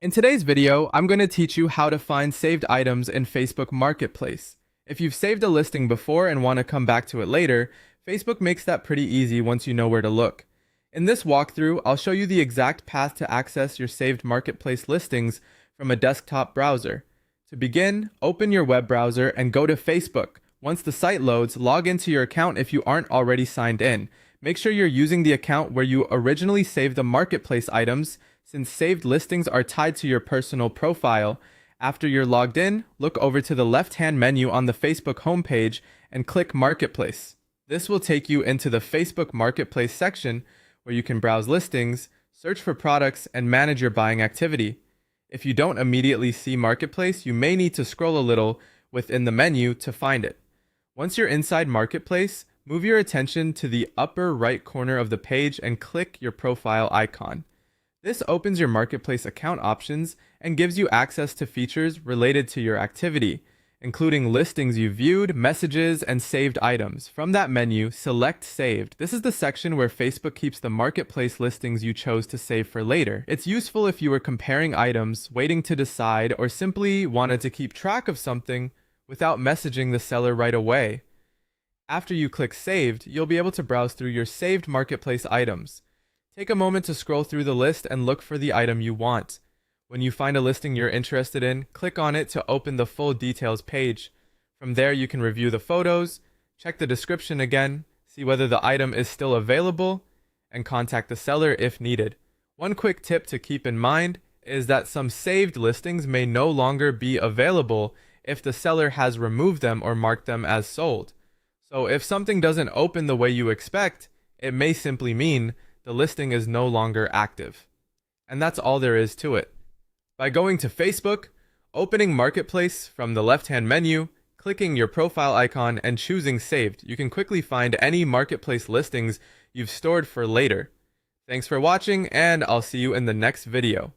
In today's video, I'm going to teach you how to find saved items in Facebook Marketplace. If you've saved a listing before and want to come back to it later, Facebook makes that pretty easy once you know where to look. In this walkthrough, I'll show you the exact path to access your saved Marketplace listings from a desktop browser. To begin, open your web browser and go to Facebook. Once the site loads, log into your account if you aren't already signed in. Make sure you're using the account where you originally saved the Marketplace items, since saved listings are tied to your personal profile. After you're logged in, look over to the left-hand menu on the Facebook homepage and click Marketplace. This will take you into the Facebook Marketplace section where you can browse listings, search for products, and manage your buying activity. If you don't immediately see Marketplace, you may need to scroll a little within the menu to find it. Once you're inside Marketplace, move your attention to the upper right corner of the page and click your profile icon. This opens your Marketplace account options and gives you access to features related to your activity, including listings you viewed, messages, and saved items. From that menu, select Saved. This is the section where Facebook keeps the Marketplace listings you chose to save for later. It's useful if you were comparing items, waiting to decide, or simply wanted to keep track of something without messaging the seller right away. After you click Saved, you'll be able to browse through your saved Marketplace items. Take a moment to scroll through the list and look for the item you want. When you find a listing you're interested in, click on it to open the full details page. From there, you can review the photos, check the description again, see whether the item is still available, and contact the seller if needed. One quick tip to keep in mind is that some saved listings may no longer be available if the seller has removed them or marked them as sold. So if something doesn't open the way you expect, it may simply mean the listing is no longer active. And that's all there is to it. By going to Facebook, opening Marketplace from the left-hand menu, clicking your profile icon, and choosing Saved, you can quickly find any Marketplace listings you've stored for later. Thanks for watching, and I'll see you in the next video.